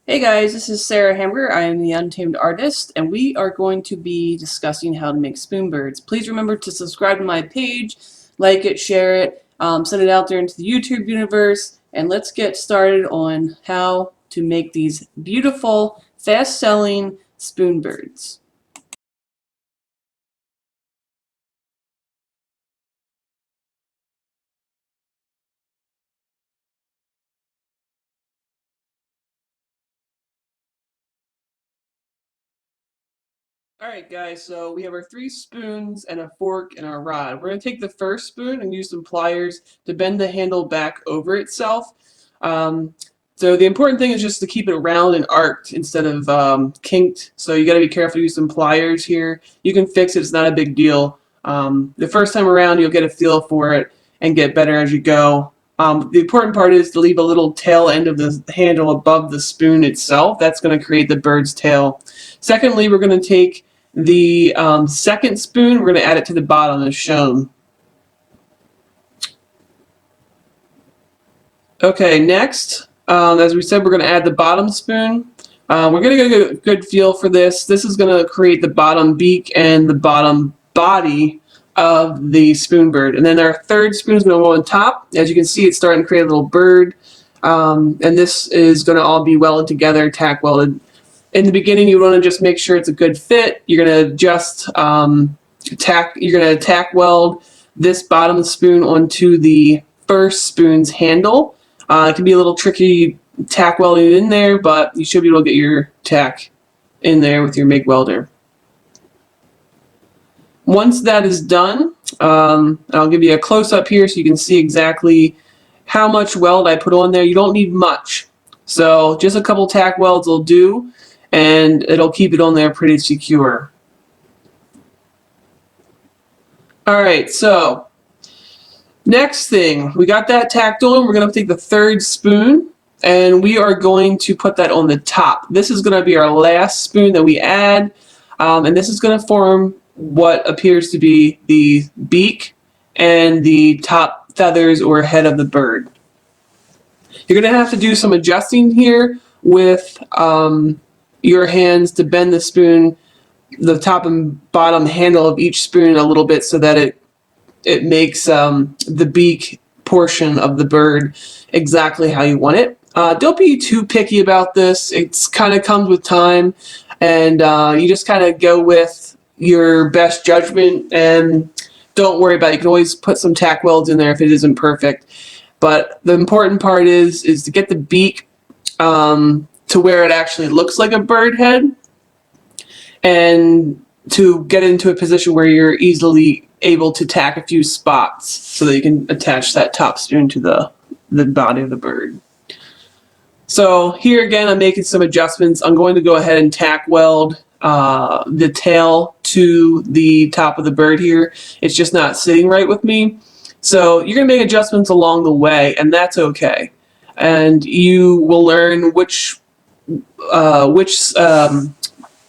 Hey guys, this is Sarah Hamburger. I am the Untamed Artist, and we are going to be discussing how to make spoon birds. Please remember to subscribe to my page, like it, share it, send it out there into the YouTube universe, and let's get started on how to make these beautiful, fast-selling spoon birds. Alright guys, so we have our 3 spoons and a fork and our rod. We're going to take the first spoon and use some pliers to bend the handle back over itself. Um, so the important thing is just to keep it round and arced instead of kinked. So you got to be careful to use some pliers here. You can fix it, it's not a big deal. The first time around you'll get a feel for it and get better as you go. The important part is to leave a little tail end of the handle above the spoon itself. That's going to create the bird's tail. Secondly, we're going to take the second spoon, we're going to add it to the bottom as shown. Okay, next, as we said, we're going to add the bottom spoon. We're going to get a good feel for this. This is going to create the bottom beak and the bottom body of the spoon bird. And then our third spoon is going to go on top. As you can see, it's starting to create a little bird. And this is going to all be welded together, tack welded. In the beginning, you want to just make sure it's a good fit. You're going to just tack weld this bottom spoon onto the first spoon's handle. It can be a little tricky tack welding in there, but you should be able to get your tack in there with your MIG welder. Once that is done, I'll give you a close-up here so you can see exactly how much weld I put on there. You don't need much, so just a couple tack welds will do, and it'll keep it on there pretty secure. Alright, so next thing, we got that tacked on. We're going to take the third spoon and we are going to put that on the top. This is going to be our last spoon that we add, and this is going to form what appears to be the beak and the top feathers or head of the bird. You're going to have to do some adjusting here with your hands to bend the spoon, the top and bottom handle of each spoon a little bit so that it makes the beak portion of the bird exactly how you want it. Don't be too picky about this. It's kind of comes with time, and you just kind of go with your best judgment and don't worry about it. You can always put some tack welds in there if it isn't perfect. But the important part is to get the beak to where it actually looks like a bird head, and to get into a position where you're easily able to tack a few spots so that you can attach that top spoon to the body of the bird. So here again, I'm making some adjustments. I'm going to go ahead and tack weld the tail to the top of the bird here. It's just not sitting right with me. So you're going to make adjustments along the way, and that's okay. And you will learn which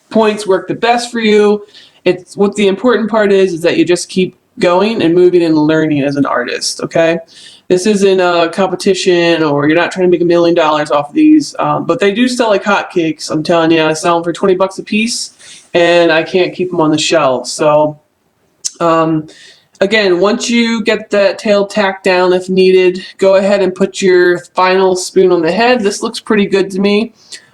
points work the best for you. It's what the important part is that you just keep going and moving and learning as an artist. Okay, this isn't a competition, or you're not trying to make $1 million off of these, but they do sell like hotcakes. I'm telling you, I sell them for 20 bucks a piece, and I can't keep them on the shelf. So again, once you get that tail tacked down if needed, go ahead and put your final spoon on the head. This looks pretty good to me.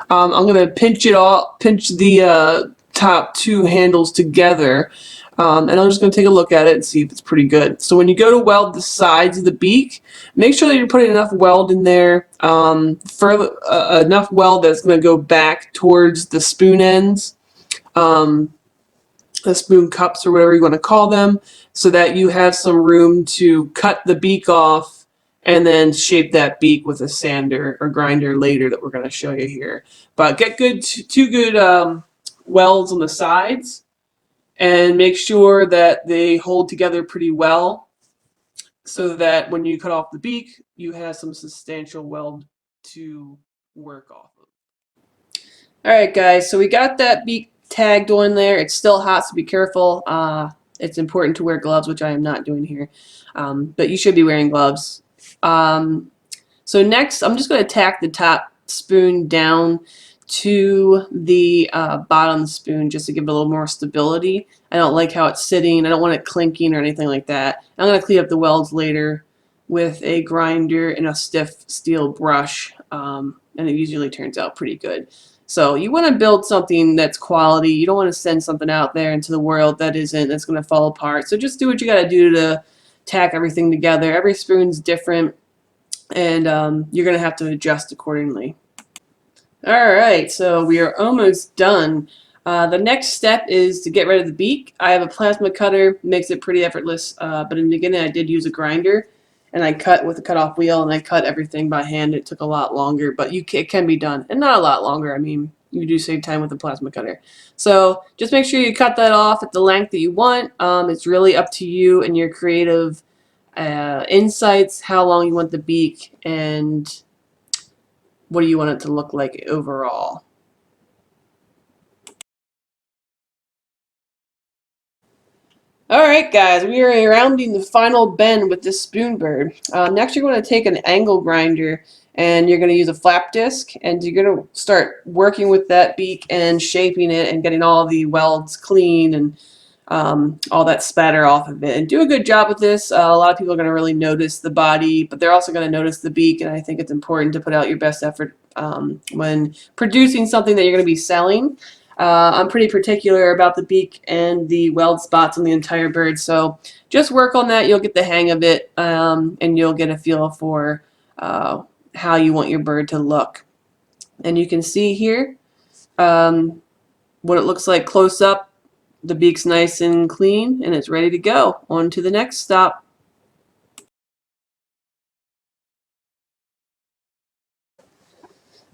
I'm going to pinch the top 2 handles together, and I'm just going to take a look at it and see if it's pretty good. So when you go to weld the sides of the beak, make sure that you're putting enough weld in there, enough weld that's going to go back towards the spoon ends, the spoon cups or whatever you want to call them, so that you have some room to cut the beak off and then shape that beak with a sander or grinder later that we're going to show you here. But get two good welds on the sides, and make sure that they hold together pretty well so that when you cut off the beak, you have some substantial weld to work off of. Alright guys, so we got that beak tagged on there. It's still hot, so be careful. It's important to wear gloves, which I am not doing here, but you should be wearing gloves. So next, I'm just going to tack the top spoon down to the bottom of the spoon just to give it a little more stability. I don't like how it's sitting. I don't want it clinking or anything like that. I'm going to clean up the welds later with a grinder and a stiff steel brush, and it usually turns out pretty good. So you want to build something that's quality. You don't want to send something out there into the world that isn't, that's going to fall apart. So just do what you got to do to tack everything together. Every spoon's different, and you're going to have to adjust accordingly. Alright, so we are almost done. The next step is to get rid of the beak. I have a plasma cutter, makes it pretty effortless, but in the beginning I did use a grinder, and I cut with a cut-off wheel, and I cut everything by hand. It took a lot longer, but it can be done, and not a lot longer. I mean, you do save time with the plasma cutter. So just make sure you cut that off at the length that you want. It's really up to you and your creative insights, how long you want the beak, and what do you want it to look like overall. Alright guys, we are rounding the final bend with this spoon bird. Next you're going to take an angle grinder and you're going to use a flap disc, and you're going to start working with that beak and shaping it and getting all the welds clean and all that spatter off of it. And do a good job with this. A lot of people are going to really notice the body, but they're also going to notice the beak, and I think it's important to put out your best effort when producing something that you're going to be selling. I'm pretty particular about the beak and the weld spots on the entire bird, so just work on that. You'll get the hang of it, and you'll get a feel for how you want your bird to look. And you can see here what it looks like close up. The beak's nice and clean, and it's ready to go. On to the next stop.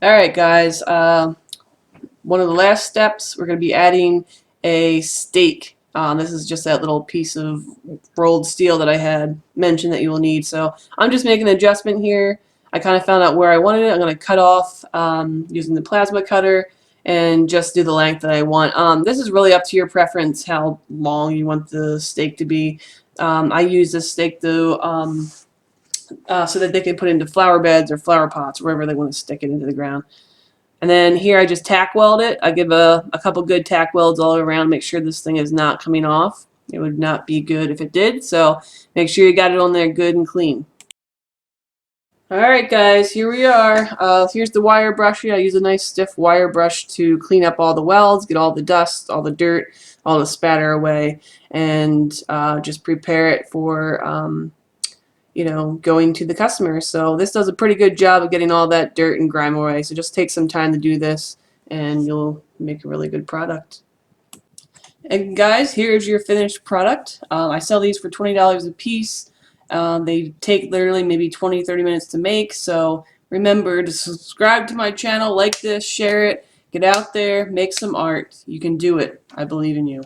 Alright guys, one of the last steps, we're going to be adding a stake. This is just that little piece of rolled steel that I had mentioned that you will need. So I'm just making an adjustment here. I kind of found out where I wanted it. I'm going to cut off using the plasma cutter and just do the length that I want. This is really up to your preference, how long you want the stake to be. I use this stake to so that they can put into flower beds or flower pots, wherever they want to stick it into the ground. And then here I just tack weld it. I give a couple good tack welds all around, make sure this thing is not coming off. It would not be good if it did, so make sure you got it on there good and clean. Alright guys, here we are. Here's the wire brush. I use a nice stiff wire brush to clean up all the welds, get all the dust, all the dirt, all the spatter away, and just prepare it for you know, going to the customer. So this does a pretty good job of getting all that dirt and grime away. So just take some time to do this and you'll make a really good product. And guys, here's your finished product. I sell these for $20 a piece. They take literally maybe 20-30 minutes to make. So remember to subscribe to my channel, like this, share it, get out there, make some art. You can do it. I believe in you.